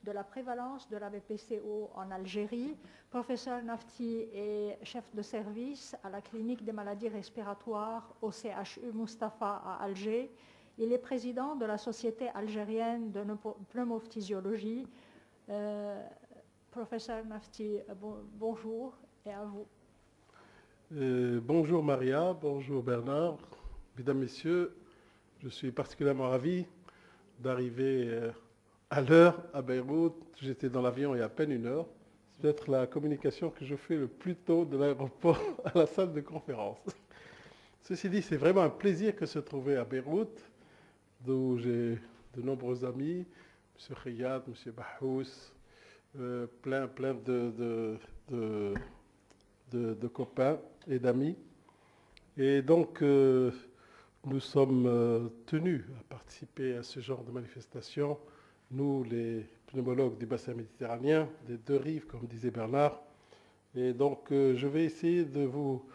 de la prévalence de la BPCO en Algérie. Professeur Nafti est chef de service à la clinique des maladies respiratoires au CHU Mustapha à Alger. Il est président de la Société algérienne de pneumophysiologie. Professeur Nafti, bonjour et à vous. Bonjour Maria, bonjour Bernard. Mesdames, Messieurs, je suis particulièrement ravi d'arriver à l'heure à Beyrouth. J'étais dans l'avion il y a à peine une heure. C'est peut-être la communication que je fais le plus tôt de l'aéroport à la salle de conférence. Ceci dit, c'est vraiment un plaisir que se trouver à Beyrouth, d'où j'ai de nombreux amis, M. Khiyat, M. Bahous, plein de copains et d'amis. Et donc, nous sommes tenus à participer à ce genre de manifestation, nous, les pneumologues du bassin méditerranéen, des deux rives, comme disait Bernard. Et donc, je vais essayer de vous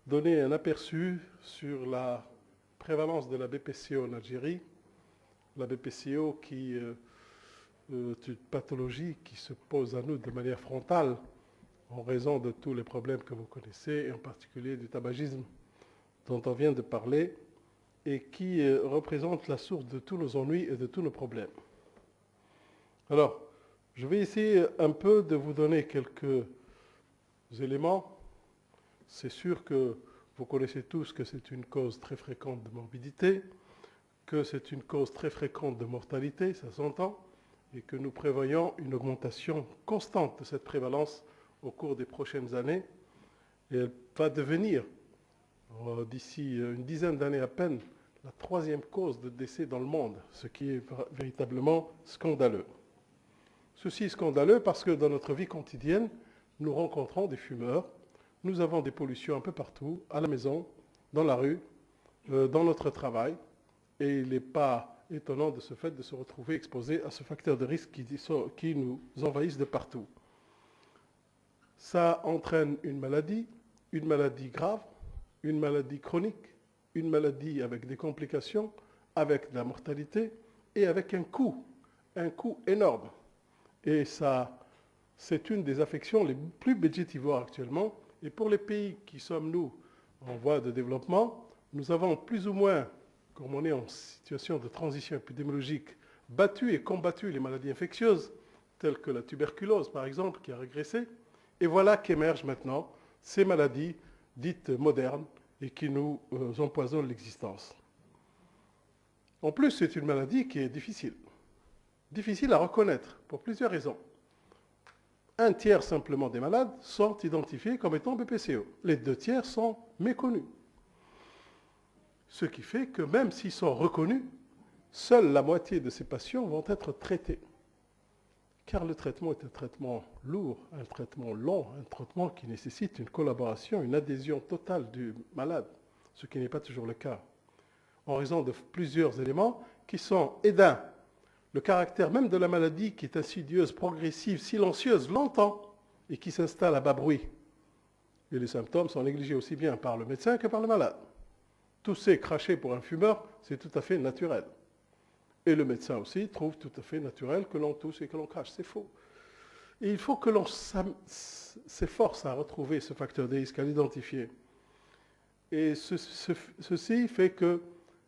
donner un aperçu sur la prévalence de la BPCO en Algérie. La BPCO qui est une pathologie qui se pose à nous de manière frontale en raison de tous les problèmes que vous connaissez, et en particulier du tabagisme dont on vient de parler, et qui représente la source de tous nos ennuis et de tous nos problèmes. Alors, je vais essayer un peu de vous donner quelques éléments. C'est sûr que vous connaissez tous que c'est une cause très fréquente de morbidité, que c'est une cause très fréquente de mortalité, ça s'entend, et que nous prévoyons une augmentation constante de cette prévalence au cours des prochaines années. Et elle va devenir, d'ici une dizaine d'années à peine, la troisième cause de décès dans le monde, ce qui est véritablement scandaleux. Ceci est scandaleux parce que dans notre vie quotidienne, nous rencontrons des fumeurs, nous avons des pollutions un peu partout, à la maison, dans la rue, dans notre travail, et il n'est pas étonnant de ce fait de se retrouver exposé à ce facteur de risque qui nous envahissent de partout. Ça entraîne une maladie grave, une maladie chronique, une maladie avec des complications, avec de la mortalité et avec un coût énorme. Et ça, c'est une des affections les plus budgétivores actuellement. Et pour les pays qui sommes, nous, en voie de développement, nous avons plus ou moins, comme on est en situation de transition épidémiologique, battu et combattu les maladies infectieuses, telles que la tuberculose, par exemple, qui a régressé. Et voilà qu'émergent maintenant ces maladies dites modernes et qui nous empoisonnent l'existence. En plus, c'est une maladie qui est difficile à reconnaître pour plusieurs raisons. Un tiers simplement des malades sont identifiés comme étant BPCO. Les 2 tiers sont méconnus. Ce qui fait que même s'ils sont reconnus, seule la moitié de ces patients vont être traités. Car le traitement est un traitement lourd, un traitement long, un traitement qui nécessite une collaboration, une adhésion totale du malade, ce qui n'est pas toujours le cas, en raison de plusieurs éléments qui sont d'un, le caractère même de la maladie qui est insidieuse, progressive, silencieuse, longtemps, et qui s'installe à bas bruit. Et les symptômes sont négligés aussi bien par le médecin que par le malade. Tousser, cracher pour un fumeur, c'est tout à fait naturel. Et le médecin aussi trouve tout à fait naturel que l'on tousse et que l'on crache. C'est faux. Et il faut que l'on s'efforce à retrouver ce facteur de risque, à l'identifier. Et ceci fait que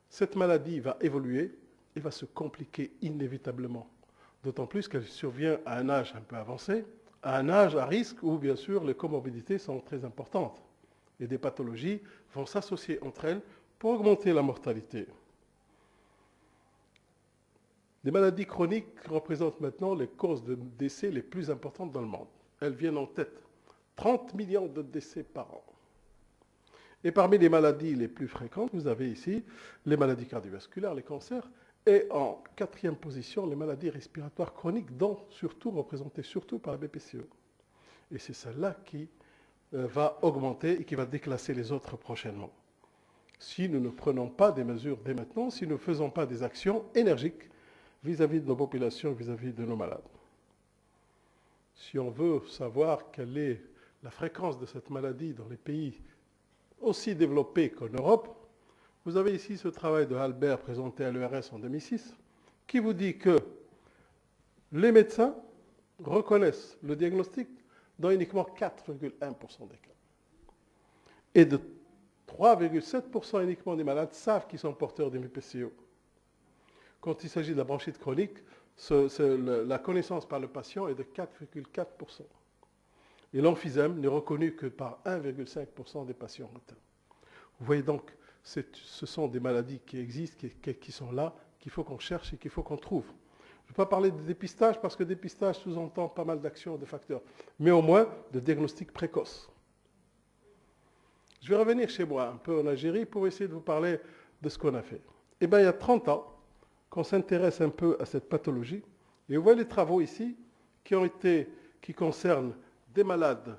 cette maladie va évoluer et va se compliquer inévitablement. D'autant plus qu'elle survient à un âge un peu avancé, à un âge à risque où, bien sûr, les comorbidités sont très importantes. Et des pathologies vont s'associer entre elles pour augmenter la mortalité. Les maladies chroniques représentent maintenant les causes de décès les plus importantes dans le monde. Elles viennent en tête. 30 millions de décès par an. Et parmi les maladies les plus fréquentes, vous avez ici les maladies cardiovasculaires, les cancers, et en 4e position, les maladies respiratoires chroniques, dont représentées surtout par la BPCO. Et c'est celle-là qui va augmenter et qui va déclasser les autres prochainement. Si nous ne prenons pas des mesures dès maintenant, si nous ne faisons pas des actions énergiques vis-à-vis de nos populations, vis-à-vis de nos malades. Si on veut savoir quelle est la fréquence de cette maladie dans les pays aussi développés qu'en Europe, vous avez ici ce travail de Albert présenté à l'ERS en 2006, qui vous dit que les médecins reconnaissent le diagnostic dans uniquement 4,1% des cas. Et de 3,7% uniquement des malades savent qu'ils sont porteurs des MPCO. Quand il s'agit de la bronchite chronique, la connaissance par le patient est de 4,4%. Et l'emphysème n'est reconnu que par 1,5% des patients atteints. Vous voyez donc, ce sont des maladies qui existent, qui sont là, qu'il faut qu'on cherche et qu'il faut qu'on trouve. Je ne vais pas parler de dépistage parce que dépistage sous-entend pas mal d'actions, de facteurs, mais au moins de diagnostic précoce. Je vais revenir chez moi un peu en Algérie pour essayer de vous parler de ce qu'on a fait. Eh bien, il y a 30 ans qu'on s'intéresse un peu à cette pathologie. Et vous voyez les travaux ici qui concernent des malades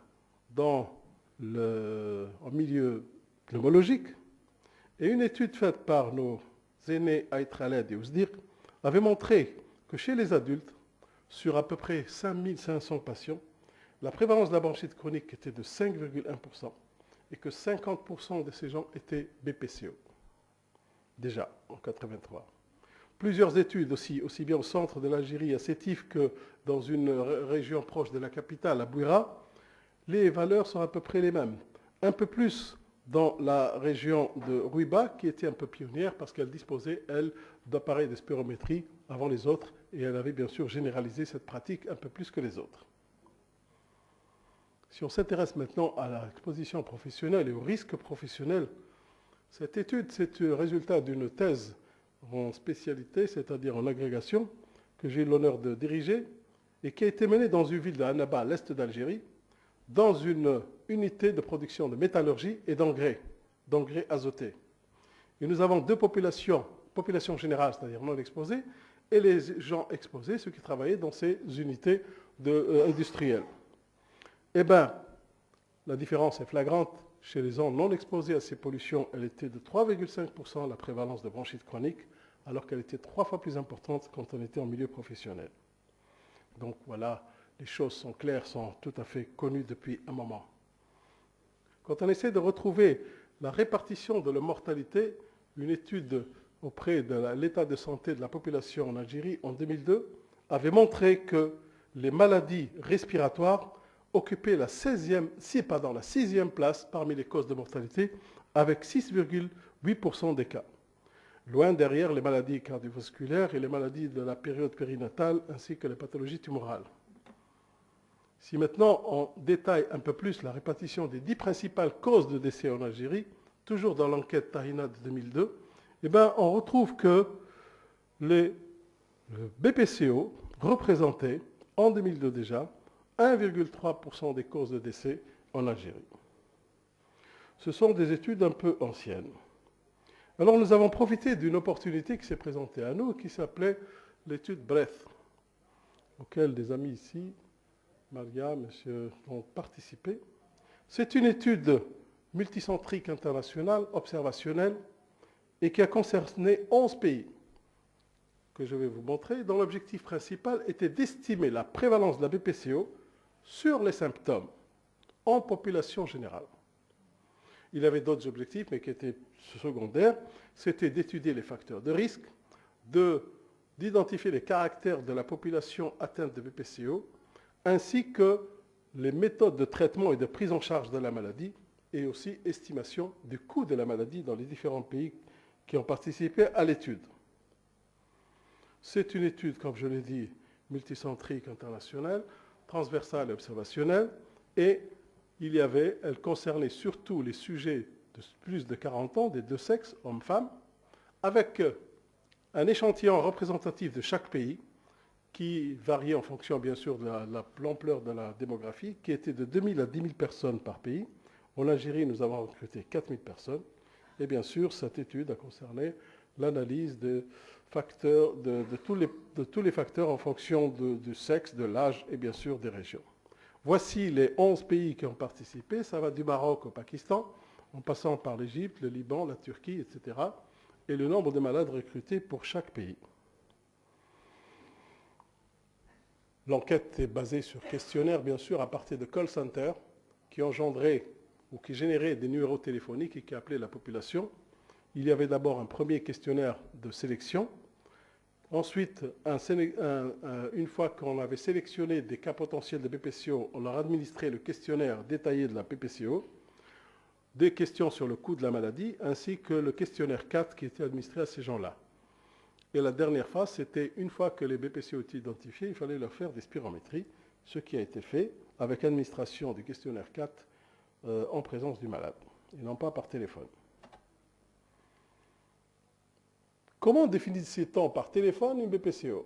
en milieu pneumologique. Et une étude faite par nos aînés Ait Khaled et Ousdir avait montré que chez les adultes, sur à peu près 5500 patients, la prévalence de la bronchite chronique était de 5,1% et que 50% de ces gens étaient BPCO, déjà en 1983. Plusieurs études aussi bien au centre de l'Algérie, à Sétif, que dans une région proche de la capitale, à Bouira, les valeurs sont à peu près les mêmes. Un peu plus dans la région de Rouiba, qui était un peu pionnière parce qu'elle disposait, elle, d'appareils de spirométrie avant les autres, et elle avait bien sûr généralisé cette pratique un peu plus que les autres. Si on s'intéresse maintenant à l'exposition professionnelle et au risque professionnel, cette étude, c'est le résultat d'une thèse en spécialité, c'est-à-dire en agrégation, que j'ai eu l'honneur de diriger, et qui a été menée dans une ville de Annaba, à l'est d'Algérie, dans une unité de production de métallurgie et d'engrais azotés. Et nous avons deux populations, population générale, c'est-à-dire non exposée, et les gens exposés, ceux qui travaillaient dans ces unités industrielles. Eh bien, la différence est flagrante. Chez les gens non exposés à ces pollutions, elle était de 3,5% la prévalence de bronchite chronique, alors qu'elle était 3 fois plus importante quand on était en milieu professionnel. Donc voilà, les choses sont claires, sont tout à fait connues depuis un moment. Quand on essaie de retrouver la répartition de la mortalité, une étude auprès de l'état de santé de la population en Algérie en 2002 avait montré que les maladies respiratoires occupaient la 6e place parmi les causes de mortalité, avec 6,8% des cas. Loin derrière les maladies cardiovasculaires et les maladies de la période périnatale, ainsi que les pathologies tumorales. Si maintenant on détaille un peu plus la répartition des 10 principales causes de décès en Algérie, toujours dans l'enquête Tahina de 2002, eh bien, on retrouve que les BPCO représentaient, en 2002 déjà, 1,3% des causes de décès en Algérie. Ce sont des études un peu anciennes. Alors nous avons profité d'une opportunité qui s'est présentée à nous, qui s'appelait l'étude BREATH, auquel des amis ici, Maria, monsieur, ont participé. C'est une étude multicentrique internationale, observationnelle, et qui a concerné 11 pays, que je vais vous montrer, dont l'objectif principal était d'estimer la prévalence de la BPCO sur les symptômes en population générale. Il avait d'autres objectifs, mais qui étaient secondaires. C'était d'étudier les facteurs de risque, d'identifier les caractères de la population atteinte de BPCO, ainsi que les méthodes de traitement et de prise en charge de la maladie, et aussi estimation du coût de la maladie dans les différents pays qui ont participé à l'étude. C'est une étude, comme je l'ai dit, multicentrique internationale, transversale et observationnelle, et elle concernait surtout les sujets de plus de 40 ans, des deux sexes, hommes-femmes, avec un échantillon représentatif de chaque pays, qui variait en fonction, bien sûr, de l'ampleur de la démographie, qui était de 2000 à 10 000 personnes par pays. En Algérie, nous avons recruté 4 000 personnes. Et bien sûr, cette étude a concerné l'analyse des facteurs, de tous les facteurs en fonction du sexe, de l'âge et bien sûr des régions. Voici les 11 pays qui ont participé. Ça va du Maroc au Pakistan, en passant par l'Égypte, le Liban, la Turquie, etc. Et le nombre de malades recrutés pour chaque pays. L'enquête est basée sur questionnaires, bien sûr, à partir de call centers qui engendraient ou qui généraient des numéros téléphoniques et qui appelaient la population. Il y avait d'abord un premier questionnaire de sélection Ensuite, une fois qu'on avait sélectionné des cas potentiels de BPCO, on leur administrait le questionnaire détaillé de la BPCO, des questions sur le coût de la maladie, ainsi que le questionnaire 4 qui était administré à ces gens-là. Et la dernière phase, c'était une fois que les BPCO étaient identifiés, il fallait leur faire des spirométries, ce qui a été fait avec administration du questionnaire 4 en présence du malade, et non pas par téléphone. Comment définissait-on par téléphone une BPCO?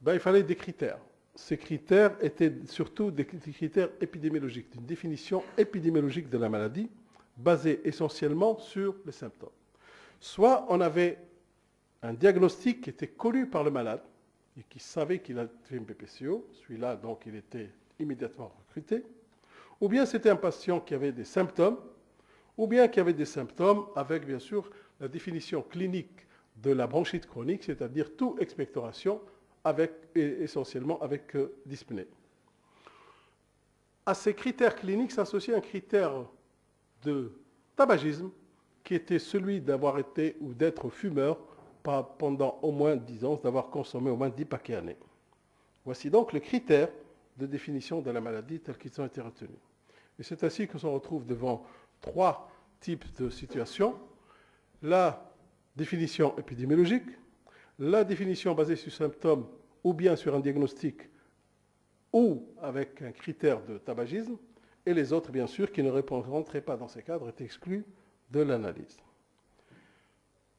Il fallait des critères. Ces critères étaient surtout des critères épidémiologiques, d'une définition épidémiologique de la maladie, basée essentiellement sur les symptômes. Soit on avait un diagnostic qui était connu par le malade et qui savait qu'il avait une BPCO, celui-là donc il était immédiatement recruté, ou bien c'était un patient qui avait des symptômes, ou bien qui avait des symptômes avec bien sûr la définition clinique de la bronchite chronique, c'est-à-dire toute expectoration essentiellement avec dyspnée. À ces critères cliniques s'associe un critère de tabagisme qui était celui d'avoir été ou d'être fumeur pendant au moins 10 ans, d'avoir consommé au moins 10 paquets années. Voici donc le critère de définition de la maladie tels qu'ils ont été retenus. Et c'est ainsi qu'on se retrouve devant 3 types de situations. La définition épidémiologique, la définition basée sur symptômes ou bien sur un diagnostic ou avec un critère de tabagisme, et les autres, bien sûr, qui ne rentraient pas dans ces cadres, étaient exclus de l'analyse.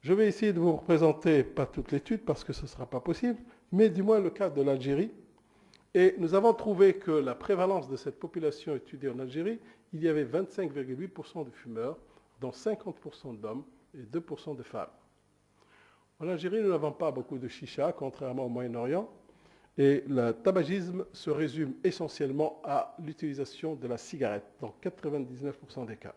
Je vais essayer de vous représenter, pas toute l'étude parce que ce ne sera pas possible, mais du moins le cas de l'Algérie. Et nous avons trouvé que la prévalence de cette population étudiée en Algérie, il y avait 25,8% de fumeurs, dont 50% d'hommes et 2% de femmes. En Algérie, nous n'avons pas beaucoup de chicha, contrairement au Moyen-Orient, et le tabagisme se résume essentiellement à l'utilisation de la cigarette, dans 99% des cas.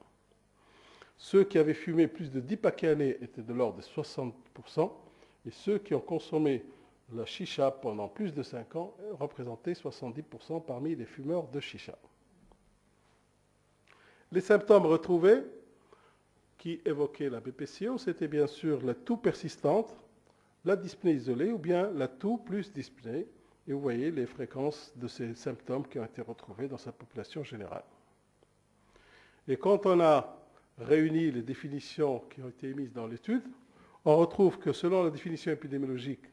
Ceux qui avaient fumé plus de 10 paquets années étaient de l'ordre de 60%, et ceux qui ont consommé la chicha pendant plus de 5 ans représentaient 70% parmi les fumeurs de chicha. Les symptômes retrouvés qui évoquaient la BPCO, c'était bien sûr la toux persistante, la dyspnée isolée ou bien la toux plus dyspnée. Et vous voyez les fréquences de ces symptômes qui ont été retrouvés dans sa population générale. Et quand on a réuni les définitions qui ont été émises dans l'étude, on retrouve que selon la définition épidémiologique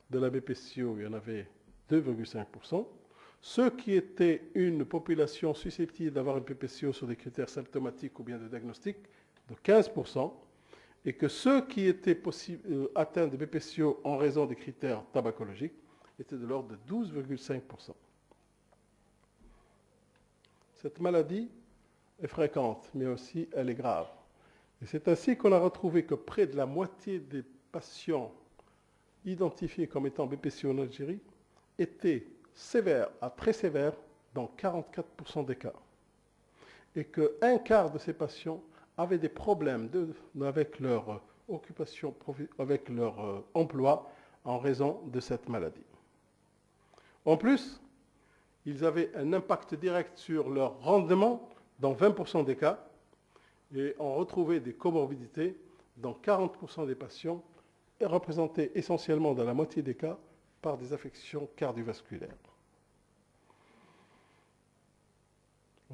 de la BPCO, il y en avait 2,5%. Ceux qui étaient une population susceptible d'avoir une BPCO sur des critères symptomatiques ou bien de diagnostic, de 15%, et que ceux qui étaient atteints de BPCO en raison des critères tabacologiques étaient de l'ordre de 12,5%. Cette maladie est fréquente, mais aussi elle est grave. Et c'est ainsi qu'on a retrouvé que près de la moitié des patients identifiés comme étant BPCO en Algérie étaient sévères à très sévères dans 44% des cas. Et qu'un quart de ces patients avaient des problèmes avec leur occupation, avec leur emploi en raison de cette maladie. En plus, ils avaient un impact direct sur leur rendement dans 20% des cas et on retrouvait des comorbidités dans 40% des patients et représentées essentiellement dans la moitié des cas par des affections cardiovasculaires.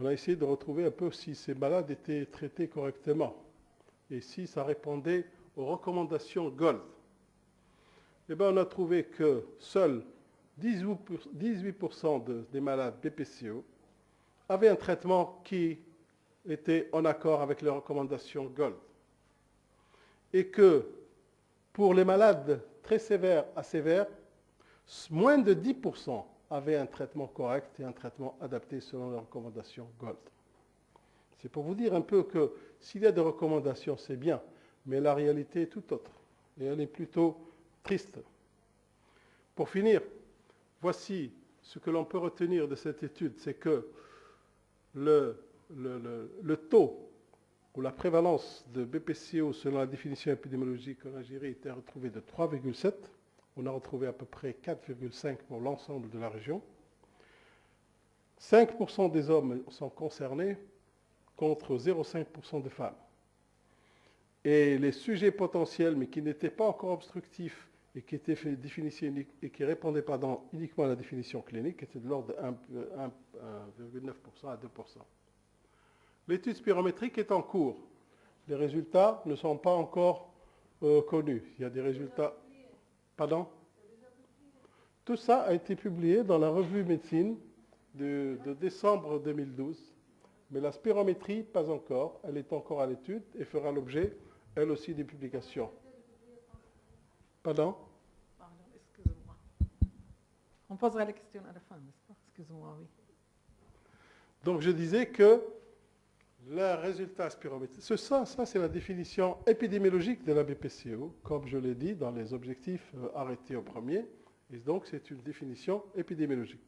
On a essayé de retrouver un peu si ces malades étaient traités correctement et si ça répondait aux recommandations GOLD. Eh bien, on a trouvé que seuls 18% des malades BPCO avaient un traitement qui était en accord avec les recommandations GOLD. Et que pour les malades très sévères à sévères, moins de 10% avaient un traitement correct et un traitement adapté selon les recommandations GOLD. C'est pour vous dire un peu que s'il y a des recommandations, c'est bien, mais la réalité est tout autre. Et elle est plutôt triste. Pour finir, voici ce que l'on peut retenir de cette étude, c'est que le taux ou la prévalence de BPCO selon la définition épidémiologique en Algérie était retrouvé de 3,7. On a retrouvé à peu près 4,5 pour l'ensemble de la région. 5% des hommes sont concernés contre 0,5% des femmes. Et les sujets potentiels, mais qui n'étaient pas encore obstructifs et qui étaient définis et qui ne répondaient pas uniquement à la définition clinique, étaient de l'ordre de 1,9% à 2%. L'étude spirométrique est en cours. Les résultats ne sont pas encore connus. Il y a des résultats... Pardon? Tout ça a été publié dans la revue Médecine de décembre 2012. Mais la spirométrie, pas encore. Elle est encore à l'étude et fera l'objet, elle aussi, des publications. Pardon? Pardon, excusez-moi. On posera la question à la fin, n'est-ce pas? Excusez-moi, oui. Donc je disais que le résultat spirométrique, ça c'est la définition épidémiologique de la BPCO, comme je l'ai dit dans les objectifs arrêtés au premier. Et donc c'est une définition épidémiologique.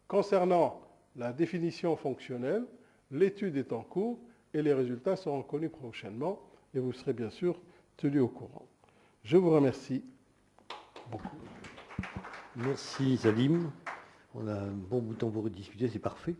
Concernant la définition fonctionnelle, l'étude est en cours et les résultats seront connus prochainement et vous serez bien sûr tenus au courant. Je vous remercie beaucoup. Merci Salim. On a un bon bout de temps pour discuter, c'est parfait.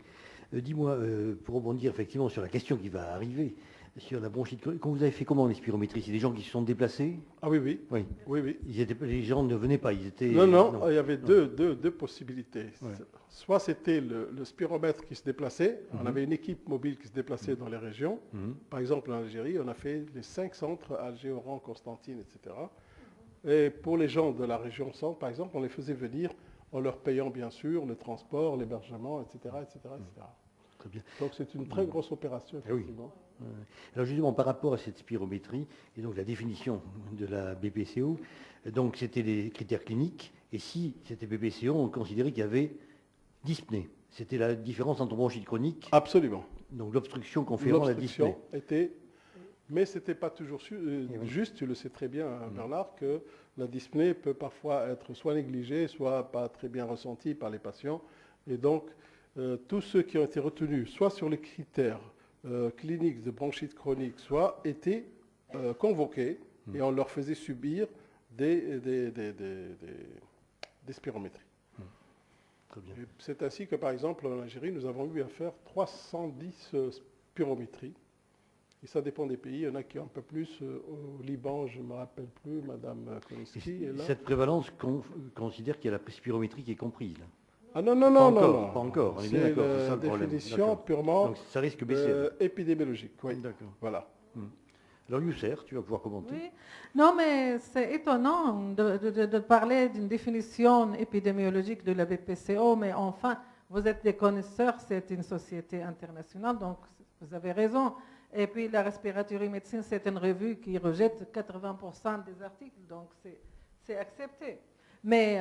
Dis-moi, pour rebondir effectivement sur la question qui va arriver, sur la bronchite chronique, quand vous avez fait comment les spirométries? C'est des gens qui se sont déplacés? Ah oui, oui. Oui. Oui. Les gens ne venaient pas, ils étaient... Non, il y avait deux possibilités. Ouais. Soit c'était le spiromètre qui se déplaçait, on avait une équipe mobile qui se déplaçait dans les régions. Par exemple en Algérie, on a fait les 5 centres, Alger, Oran, Constantine, etc. Et pour les gens de la région centre, par exemple, on les faisait venir en leur payant bien sûr le transport, l'hébergement, etc., etc., etc. Très bien. Donc c'est une très grosse opération, effectivement. Oui. Alors justement, par rapport à cette spirométrie, et donc la définition de la BPCO, donc c'était les critères cliniques, et si c'était BPCO, on considérait qu'il y avait dyspnée. C'était la différence entre bronchite chronique. Absolument. Donc l'obstruction conférant la dyspnée. Était... Mais ce n'était pas toujours juste, tu le sais très bien, Bernard, que la dyspnée peut parfois être soit négligée, soit pas très bien ressentie par les patients. Et donc, tous ceux qui ont été retenus, soit sur les critères cliniques de bronchite chronique, soit étaient convoqués et on leur faisait subir des spirométries. Très bien. C'est ainsi que, par exemple, en Algérie, nous avons eu à faire 310 spirométries. Et ça dépend des pays. Il y en a qui ont un peu plus. Au Liban, je ne me rappelle plus, Madame Koniski est là. Cette prévalence considère qu'il y a la spirométrie qui est comprise, là. Ah non. Pas encore, on est bien C'est d'accord, c'est ça la le problème. définition D'accord. purement Donc ça risque baisser. épidémiologique. Oui. D'accord. Voilà. Alors Yousser, tu vas pouvoir commenter. Oui. Non, mais c'est étonnant de parler d'une définition épidémiologique de la BPCO, mais enfin, vous êtes des connaisseurs, c'est une société internationale, donc vous avez raison. Et puis la Respiratory Medicine, c'est une revue qui rejette 80% des articles, donc c'est accepté. Mais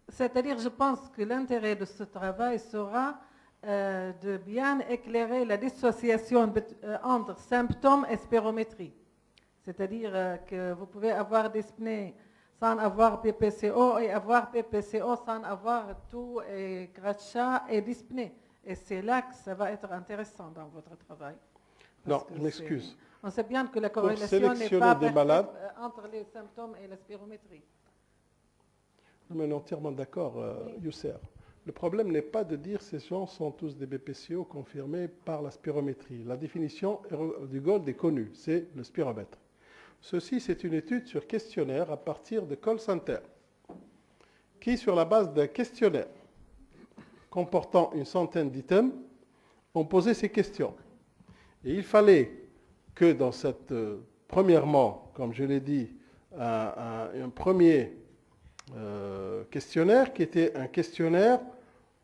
c'est-à-dire, je pense que l'intérêt de ce travail sera de bien éclairer la dissociation entre symptômes et spirométrie. C'est-à-dire que vous pouvez avoir dyspnée sans avoir PPCO et avoir PPCO sans avoir tout et crachat et dyspnée. Et c'est là que ça va être intéressant dans votre travail. Non, je m'excuse. On sait bien que la corrélation n'est sélectionner pas des parfaite malades. entre les symptômes et la spirométrie. Je suis entièrement d'accord, Yousser. Le problème n'est pas de dire ces gens sont tous des BPCO confirmés par la spirométrie. La définition du GOLD est connue, c'est le spiromètre. Ceci, c'est une étude sur questionnaire à partir de call center, qui, sur la base d'un questionnaire comportant une centaine d'items, ont posé ces questions. Et il fallait que dans cette, premièrement, comme je l'ai dit, un premier questionnaire qui était un questionnaire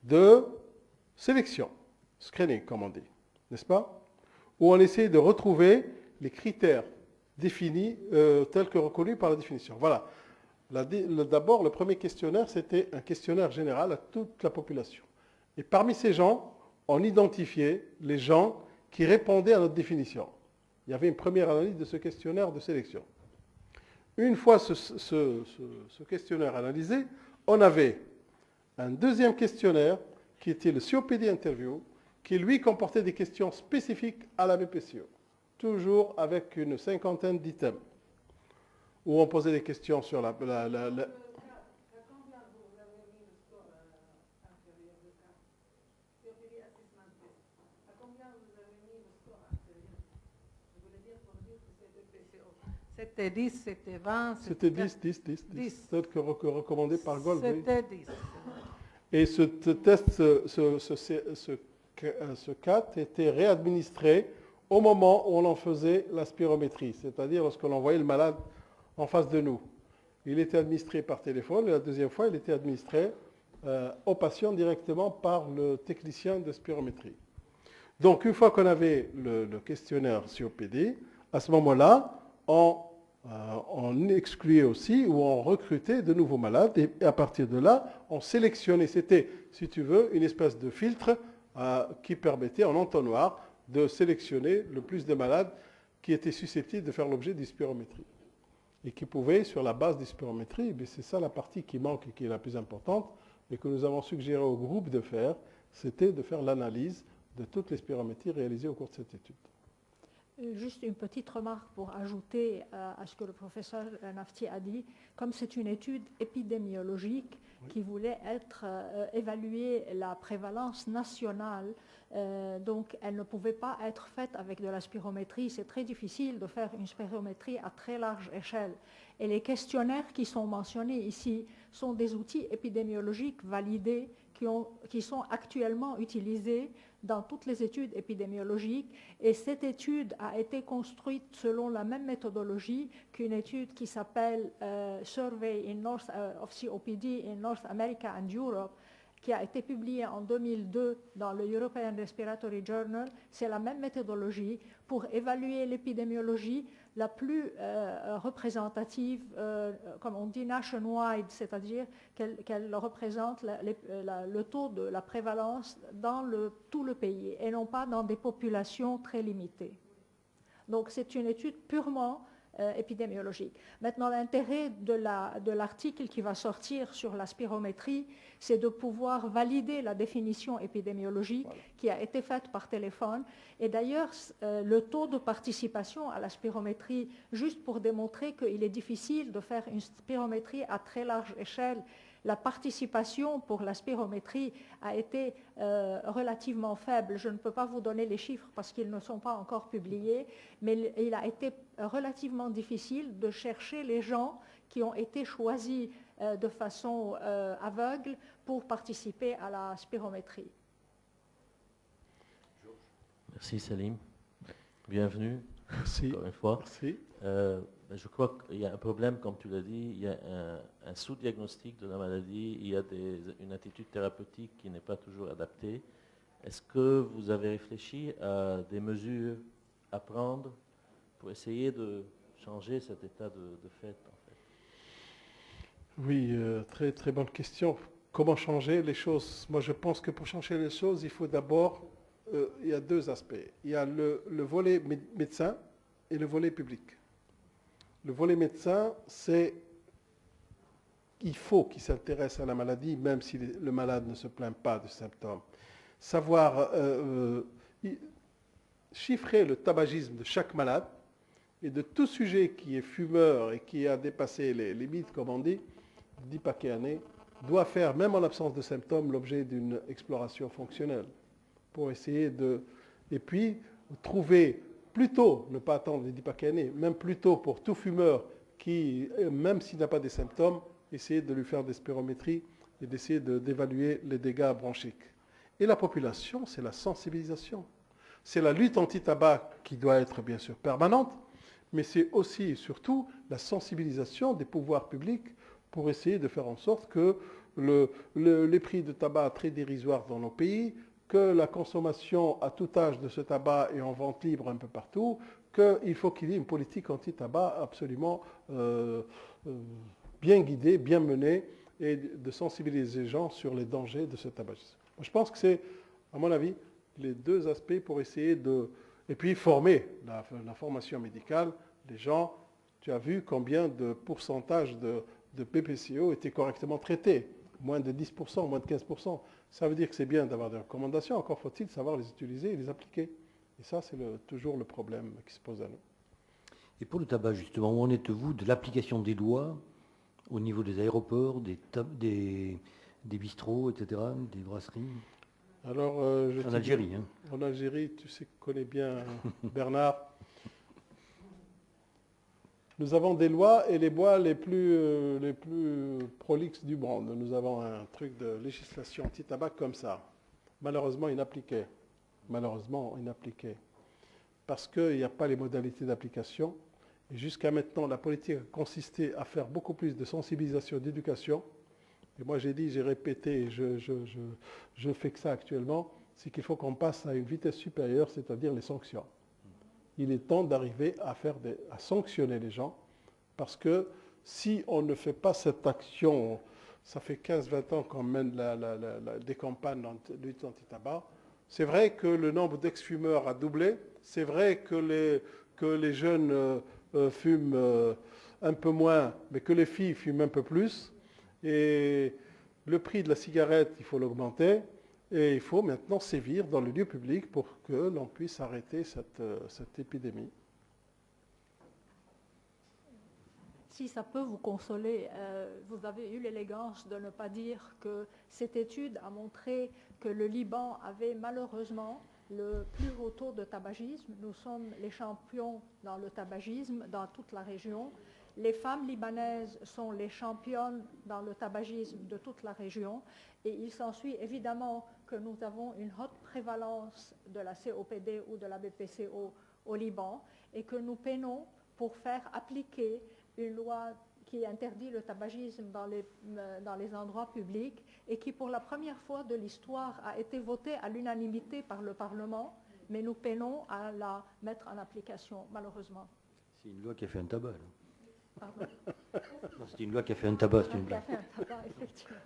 de sélection, screening comme on dit, n'est-ce pas? Où on essaie de retrouver les critères définis tels que reconnus par la définition. Voilà. D'abord, le premier questionnaire, c'était un questionnaire général à toute la population. Et parmi ces gens, on identifiait les gens qui répondaient à notre définition. Il y avait une première analyse de ce questionnaire de sélection. Une fois ce questionnaire analysé, on avait un deuxième questionnaire qui était le COPD Interview, qui lui comportait des questions spécifiques à la BPCO, toujours avec une cinquantaine d'items, où on posait des questions sur la C'était 10, c'était 20, C'était 10, 10, 10, 10. Celle recommandée par Gold. Oui. C'était 10. Et ce test, ce CAT était réadministré au moment où on en faisait la spirométrie, c'est-à-dire lorsque l'on voyait le malade en face de nous. Il était administré par téléphone et la deuxième fois, il était administré au patient directement par le technicien de spirométrie. Donc, une fois qu'on avait le questionnaire COPD, à ce moment-là, on excluait aussi ou on recrutait de nouveaux malades et à partir de là, on sélectionnait. C'était, si tu veux, une espèce de filtre qui permettait en entonnoir de sélectionner le plus de malades qui étaient susceptibles de faire l'objet d'une spirométrie. Et qui pouvaient, sur la base des spirométries, c'est ça la partie qui manque et qui est la plus importante, et que nous avons suggéré au groupe de faire, c'était de faire l'analyse de toutes les spirométries réalisées au cours de cette étude. Juste une petite remarque pour ajouter à ce que le professeur Nafti a dit. Comme c'est une étude épidémiologique qui voulait évaluer la prévalence nationale, donc elle ne pouvait pas être faite avec de la spirométrie. C'est très difficile de faire une spirométrie à très large échelle. Et les questionnaires qui sont mentionnés ici sont des outils épidémiologiques validés qui sont actuellement utilisés dans toutes les études épidémiologiques, et cette étude a été construite selon la même méthodologie qu'une étude qui s'appelle Survey of COPD in North America and Europe, qui a été publiée en 2002 dans le European Respiratory Journal. C'est la même méthodologie pour évaluer l'épidémiologie la plus représentative, comme on dit nationwide, c'est-à-dire qu'elle représente le taux de la prévalence dans tout le pays et non pas dans des populations très limitées. Donc c'est une étude purement épidémiologique. Maintenant, l'intérêt de l'article qui va sortir sur la spirométrie, c'est de pouvoir valider la définition épidémiologique qui a été faite par téléphone. Et d'ailleurs, le taux de participation à la spirométrie, juste pour démontrer qu'il est difficile de faire une spirométrie à très large échelle, la participation pour la spirométrie a été relativement faible. Je ne peux pas vous donner les chiffres parce qu'ils ne sont pas encore publiés, mais il a été relativement difficile de chercher les gens qui ont été choisis de façon aveugle pour participer à la spirométrie. Merci Salim. Bienvenue. Merci. Encore une fois. Merci. Je crois qu'il y a un problème, comme tu l'as dit, il y a un sous-diagnostic de la maladie, il y a une attitude thérapeutique qui n'est pas toujours adaptée. Est-ce que vous avez réfléchi à des mesures à prendre pour essayer de changer cet état de fait, en fait? Oui, très très bonne question. Comment changer les choses? Moi, je pense que pour changer les choses, il faut d'abord, il y a deux aspects. Il y a le volet médecin et le volet public. Le volet médecin, c'est il faut qu'il s'intéresse à la maladie, même si le malade ne se plaint pas de symptômes. Savoir chiffrer le tabagisme de chaque malade et de tout sujet qui est fumeur et qui a dépassé les limites, comme on dit, 10 paquets années, doit faire, même en l'absence de symptômes, l'objet d'une exploration fonctionnelle pour essayer de... Et puis, trouver plutôt, ne pas attendre les 10 paquets années, même plutôt pour tout fumeur qui, même s'il n'a pas des symptômes, essayer de lui faire des spirométries et d'essayer d'évaluer les dégâts bronchiques. Et la population, c'est la sensibilisation. C'est la lutte anti-tabac qui doit être bien sûr permanente, mais c'est aussi et surtout la sensibilisation des pouvoirs publics pour essayer de faire en sorte que les prix de tabac très dérisoires dans nos pays, que la consommation à tout âge de ce tabac est en vente libre un peu partout, qu'il faut qu'il y ait une politique anti-tabac absolument bien guidée, bien menée, et de sensibiliser les gens sur les dangers de ce tabagisme. Je pense que c'est, à mon avis, les deux aspects pour essayer de... Et puis former, la formation médicale, les gens, tu as vu combien de pourcentage de BPCO étaient correctement traités, moins de 10%, moins de 15%. Ça veut dire que c'est bien d'avoir des recommandations, encore faut-il savoir les utiliser et les appliquer. Et ça, c'est toujours le problème qui se pose à nous. Et pour le tabac, justement, où en êtes-vous de l'application des lois au niveau des aéroports, des bistrots, etc., des brasseries? Alors, en Algérie. En Algérie, tu sais, connais bien Bernard. Nous avons des lois et les lois les plus prolixes du monde. Nous avons un truc de législation anti-tabac comme ça, malheureusement inappliqué. Malheureusement inappliqué. Parce qu'il n'y a pas les modalités d'application. Et jusqu'à maintenant, la politique a consisté à faire beaucoup plus de sensibilisation, d'éducation. Et moi j'ai dit, j'ai répété, et je fais que ça actuellement, c'est qu'il faut qu'on passe à une vitesse supérieure, c'est-à-dire les sanctions. Il est temps d'arriver à sanctionner les gens, parce que si on ne fait pas cette action, ça fait 15-20 ans qu'on mène des campagnes de lutte anti-tabac, c'est vrai que le nombre d'ex-fumeurs a doublé, c'est vrai que les jeunes fument un peu moins, mais que les filles fument un peu plus, et le prix de la cigarette, il faut l'augmenter. Et il faut maintenant sévir dans le lieu public pour que l'on puisse arrêter cette épidémie. Si ça peut vous consoler, vous avez eu l'élégance de ne pas dire que cette étude a montré que le Liban avait malheureusement le plus haut taux de tabagisme. Nous sommes les champions dans le tabagisme dans toute la région. Les femmes libanaises sont les championnes dans le tabagisme de toute la région. Et il s'ensuit évidemment que nous avons une haute prévalence de la COPD ou de la BPCO au Liban et que nous peinons pour faire appliquer une loi qui interdit le tabagisme dans les endroits publics et qui, pour la première fois de l'histoire, a été votée à l'unanimité par le Parlement, mais nous peinons à la mettre en application, malheureusement. C'est une loi qui a fait un tabac. Là. Pardon. Non, c'est une loi qui a fait un tabac, c'est une Qui a blague. fait un tabac, effectivement.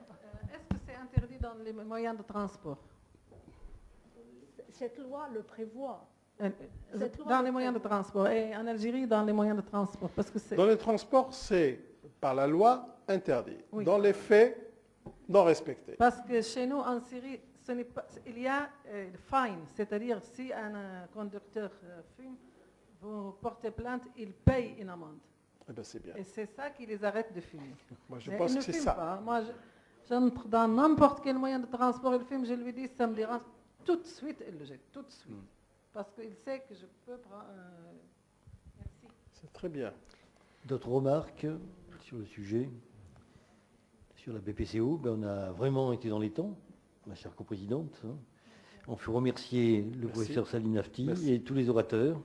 Est-ce que c'est interdit dans les moyens de transport? Cette loi le prévoit. Dans les moyens de transport. Et en Algérie, dans les moyens de transport. Parce que c'est... Dans les transports, c'est par la loi interdit. Oui. Dans les faits, non respecté. Parce que chez nous, en Syrie, il y a fine. C'est-à-dire, si un conducteur fume, vous portez plainte, il paye une amende. Eh bien, c'est bien. Et c'est ça qui les arrête de fumer. Moi, je Mais pense ils que ne c'est fument ça. pas. Moi, j'entre dans n'importe quel moyen de transport, il fume, je lui dis, ça me dérange. Tout de suite, il le jette, tout de suite. Parce qu'il sait que je peux prendre... Merci. C'est très bien. D'autres remarques sur le sujet? Sur la BPCO, on a vraiment été dans les temps, ma chère coprésidente. On faut remercier le professeur Salim Nafti Merci. et tous les orateurs.